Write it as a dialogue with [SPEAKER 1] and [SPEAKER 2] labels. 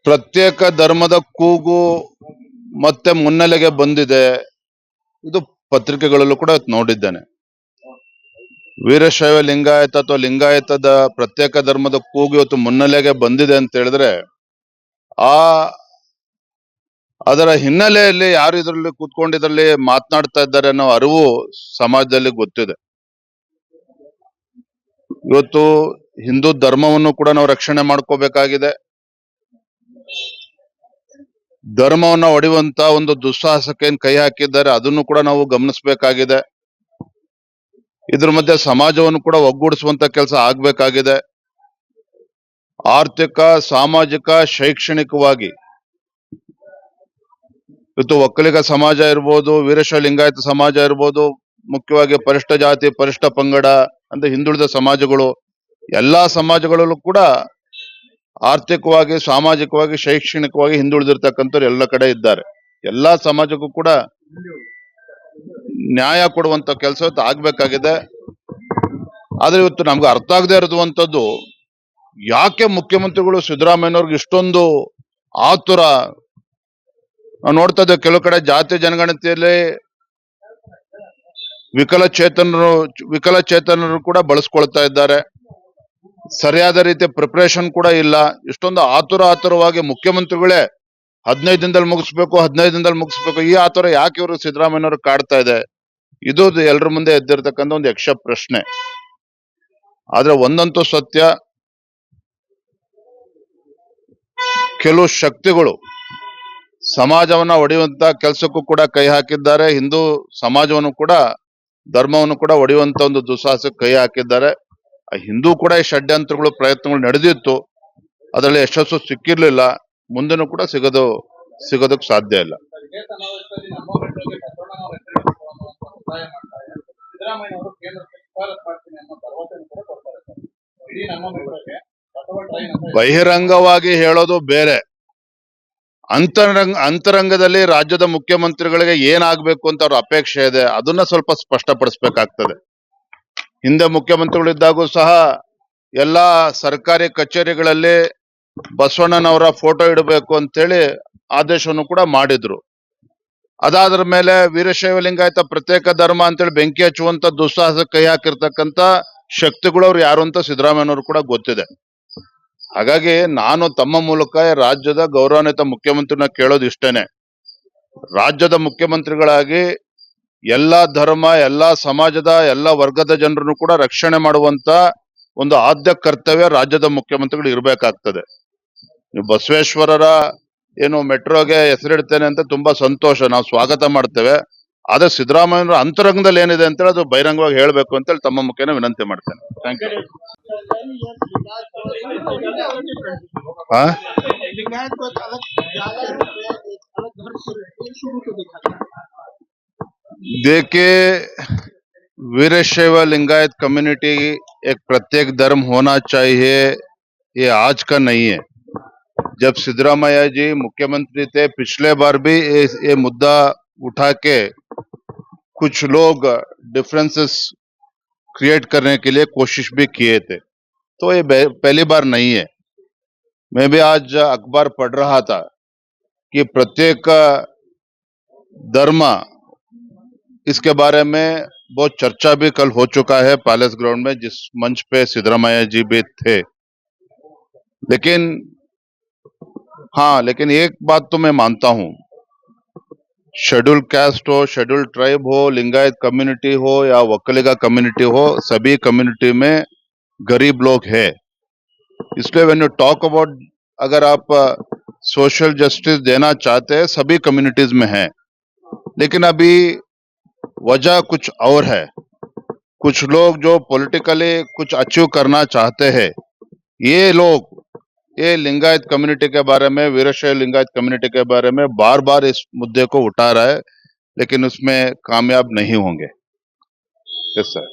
[SPEAKER 1] ಪ್ರತ್ಯೇಕ ಧರ್ಮದ ಕೂಗು ಮತ್ತೆ ಮುನ್ನೆಲೆಗೆ ಬಂದಿದೆ. ಇದು ಪತ್ರಿಕೆಗಳಲ್ಲೂ ಕೂಡ ನೋಡಿದ್ದೇನೆ. ವೀರಶೈವ ಲಿಂಗಾಯತ ಅಥವಾ ಲಿಂಗಾಯತದ ಪ್ರತ್ಯೇಕ ಧರ್ಮದ ಕೂಗು ಇವತ್ತು ಮುನ್ನೆಲೆಗೆ ಬಂದಿದೆ ಅಂತ ಹೇಳಿದ್ರೆ ಆ ಅದರ ಹಿನ್ನೆಲೆಯಲ್ಲಿ ಯಾರು ಇದರಲ್ಲಿ ಕೂತ್ಕೊಂಡು ಇದರಲ್ಲಿ ಮಾತನಾಡ್ತಾ ಇದ್ದಾರೆ ಅನ್ನೋ ಅರಿವು ಸಮಾಜದಲ್ಲಿ ಗೊತ್ತಿದೆ. ಇವತ್ತು ಹಿಂದೂ ಧರ್ಮವನ್ನು ಕೂಡ ನಾವು ರಕ್ಷಣೆ ಮಾಡ್ಕೋಬೇಕಾಗಿದೆ. ಧರ್ಮವನ್ನ ಒಡೆಯುವಂತ ಒಂದು ದುಸ್ಸಾಹಸಕ್ಕೆ ಏನ್ ಕೈ ಹಾಕಿದ್ದಾರೆ ಅದನ್ನು ಕೂಡ ನಾವು ಗಮನಿಸಬೇಕಾಗಿದೆ. ಇದ್ರ ಮಧ್ಯೆ ಸಮಾಜವನ್ನು ಕೂಡ ಒಗ್ಗೂಡಿಸುವಂತ ಕೆಲಸ ಆಗ್ಬೇಕಾಗಿದೆ. ಆರ್ಥಿಕ, ಸಾಮಾಜಿಕ, ಶೈಕ್ಷಣಿಕವಾಗಿ ಇವತ್ತು ಒಕ್ಕಲಿಗ ಸಮಾಜ ಇರ್ಬೋದು, ವೀರಶೈವ ಲಿಂಗಾಯತ ಸಮಾಜ ಇರ್ಬೋದು, ಮುಖ್ಯವಾಗಿ ಪರಿಷ್ಠ ಜಾತಿ, ಪರಿಷ್ಠ ಪಂಗಡ ಅಂದ್ರೆ ಹಿಂದುಳಿದ ಸಮಾಜಗಳು, ಎಲ್ಲಾ ಸಮಾಜಗಳಲ್ಲೂ ಕೂಡ ಆರ್ಥಿಕವಾಗಿ, ಸಾಮಾಜಿಕವಾಗಿ, ಶೈಕ್ಷಣಿಕವಾಗಿ ಹಿಂದುಳಿದಿರ್ತಕ್ಕಂಥವ್ರು ಎಲ್ಲ ಕಡೆ ಇದ್ದಾರೆ. ಎಲ್ಲಾ ಸಮಾಜಕ್ಕೂ ಕೂಡ ನ್ಯಾಯ ಕೊಡುವಂತ ಕೆಲಸ ಇವತ್ತು ಆಗ್ಬೇಕಾಗಿದೆ. ಆದ್ರೆ ಇವತ್ತು ನಮ್ಗೆ ಅರ್ಥ ಆಗದೆ ಇರುವಂತದ್ದು, ಯಾಕೆ ಮುಖ್ಯಮಂತ್ರಿಗಳು ಸಿದ್ದರಾಮಯ್ಯನವ್ರಿಗೆ ಇಷ್ಟೊಂದು ಆತುರ? ನಾವು ನೋಡ್ತಾ ಇದ್ದೇವೆ ಕೆಲವು ಕಡೆ ಜಾತಿ ಜನಗಣತಿಯಲ್ಲಿ ವಿಕಲಚೇತನರು ಕೂಡ ಬಳಸ್ಕೊಳ್ತಾ ಇದ್ದಾರೆ. ಸರಿಯಾದ ರೀತಿಯ ಪ್ರಿಪರೇಷನ್ ಕೂಡ ಇಲ್ಲ. ಇಷ್ಟೊಂದು ಆತುರವಾಗಿ ಮುಖ್ಯಮಂತ್ರಿಗಳೇ 15 ದಿನದಲ್ಲಿ ಮುಗಿಸ್ಬೇಕು. ಈ ಆತುರ ಯಾಕೆ ಇವರು ಸಿದ್ದರಾಮಯ್ಯನವರು ಕಾಡ್ತಾ ಇದೆ? ಇದು ಎಲ್ಲರ ಮುಂದೆ ಎದ್ದಿರ್ತಕ್ಕಂಥ ಒಂದು ಯಕ್ಷ ಪ್ರಶ್ನೆ. ಆದ್ರೆ ಒಂದಂತೂ ಸತ್ಯ, ಕೆಲವು ಶಕ್ತಿಗಳು ಸಮಾಜವನ್ನ ಒಡೆಯುವಂತ ಕೆಲಸಕ್ಕೂ ಕೂಡ ಕೈ ಹಾಕಿದ್ದಾರೆ. ಹಿಂದೂ ಸಮಾಜವನ್ನು ಕೂಡ, ಧರ್ಮವನ್ನು ಕೂಡ ಒಡೆಯುವಂತ ಒಂದು ದುಸ್ಸಾಹಸಕ್ಕೆ ಕೈ ಹಾಕಿದ್ದಾರೆ. ಹಿಂದೂ ಕೂಡ ಈ ಷಡ್ಯಂತ್ರಗಳು, ಪ್ರಯತ್ನಗಳು ನಡೆದಿತ್ತು. ಅದರಲ್ಲಿ ಯಶಸ್ಸು ಸಿಕ್ಕಿರ್ಲಿಲ್ಲ, ಮುಂದೆನೂ ಕೂಡ ಸಿಗೋದಕ್ಕೆ ಸಾಧ್ಯ ಇಲ್ಲ. ಬಹಿರಂಗವಾಗಿ ಹೇಳೋದು ಬೇರೆ, ಅಂತರಂಗದಲ್ಲಿ ರಾಜ್ಯದ ಮುಖ್ಯಮಂತ್ರಿಗಳಿಗೆ ಏನಾಗ್ಬೇಕು ಅಂತ ಅವ್ರ ಅಪೇಕ್ಷೆ ಇದೆ, ಅದನ್ನ ಸ್ವಲ್ಪ ಸ್ಪಷ್ಟಪಡಿಸ್ಬೇಕಾಗ್ತದೆ. ಹಿಂದೆ ಮುಖ್ಯಮಂತ್ರಿಗಳಿದ್ದಾಗೂ ಸಹ ಎಲ್ಲಾ ಸರ್ಕಾರಿ ಕಚೇರಿಗಳಲ್ಲಿ ಬಸವಣ್ಣನವರ ಫೋಟೋ ಇಡಬೇಕು ಅಂತೇಳಿ ಆದೇಶವನ್ನು ಕೂಡ ಮಾಡಿದ್ರು. ಅದಾದ್ರ ಮೇಲೆ ವೀರಶೈವ ಲಿಂಗಾಯತ ಪ್ರತ್ಯೇಕ ಧರ್ಮ ಅಂತೇಳಿ ಬೆಂಕಿ ಹಚ್ಚುವಂತ ದುಸ್ಸಾಹಸ ಕೈ ಹಾಕಿರ್ತಕ್ಕಂಥ ಶಕ್ತಿಗಳು ಅವ್ರು ಯಾರು ಅಂತ ಸಿದ್ದರಾಮಯ್ಯನವರು ಕೂಡ ಗೊತ್ತಿದೆ. ಹಾಗಾಗಿ ನಾನು ತಮ್ಮ ಮೂಲಕ ರಾಜ್ಯದ ಗೌರವಾನ್ವಿತ ಮುಖ್ಯಮಂತ್ರಿನ ಕೇಳೋದು ಇಷ್ಟೇನೆ, ರಾಜ್ಯದ ಮುಖ್ಯಮಂತ್ರಿಗಳಾಗಿ ಎಲ್ಲಾ ಧರ್ಮ, ಎಲ್ಲಾ ಸಮಾಜದ, ಎಲ್ಲಾ ವರ್ಗದ ಜನರನ್ನು ಕೂಡ ರಕ್ಷಣೆ ಮಾಡುವಂತ ಒಂದು ಆದ್ಯ ಕರ್ತವ್ಯ ರಾಜ್ಯದ ಮುಖ್ಯಮಂತ್ರಿಗಳು ಇರ್ಬೇಕಾಗ್ತದೆ. ನೀವು ಬಸವೇಶ್ವರರ ಏನು ಮೆಟ್ರೋಗೆ ಹೆಸರಿಡ್ತೇನೆ ಅಂತ ತುಂಬಾ ಸಂತೋಷ, ನಾವು ಸ್ವಾಗತ ಮಾಡ್ತೇವೆ. ಆದ್ರೆ ಸಿದ್ದರಾಮಯ್ಯನವರ ಅಂತರಂಗದಲ್ಲಿ ಏನಿದೆ ಅಂತೇಳಿ ಅದು ಬಹಿರಂಗವಾಗಿ ಹೇಳ್ಬೇಕು ಅಂತೇಳಿ ತಮ್ಮ ಮುಖೇನ ವಿನಂತಿ ಮಾಡ್ತೇನೆ. Thank you. देखिए, वीरशैव लिंगायत कम्युनिटी एक प्रत्येक धर्म होना चाहिए, ये आज का नहीं है। जब सिद्धरामैया जी मुख्यमंत्री थे, पिछले बार भी ये मुद्दा उठा के कुछ लोग डिफरेंसेस क्रिएट करने के लिए कोशिश भी किए थे, तो ये पहली बार नहीं है। मैं भी आज अखबार पढ़ रहा था कि प्रत्येक धर्म, इसके बारे में बहुत चर्चा भी कल हो चुका है पैलेस ग्राउंड में, जिस मंच पे सिद्धरामैया जी भी थे। लेकिन एक बात तो मैं मानता हूं, शेड्यूल कास्ट हो, शेड्यूल ट्राइब हो, लिंगायत कम्युनिटी हो या वक्कलिगा कम्युनिटी हो, सभी कम्युनिटी में गरीब लोग हैं। इसलिए व्हेन यू टॉक अबाउट, अगर आप सोशल जस्टिस देना चाहते हैं, सभी कम्युनिटीज में है, लेकिन अभी वजह कुछ और है। कुछ लोग जो पॉलिटिकली कुछ अचीव करना चाहते हैं, ये लोग ये लिंगायत कम्युनिटी के बारे में, वीरशैव लिंगायत कम्युनिटी के बारे में बार बार इस मुद्दे को उठा रहा है, लेकिन उसमें कामयाब नहीं होंगे। Yes sir.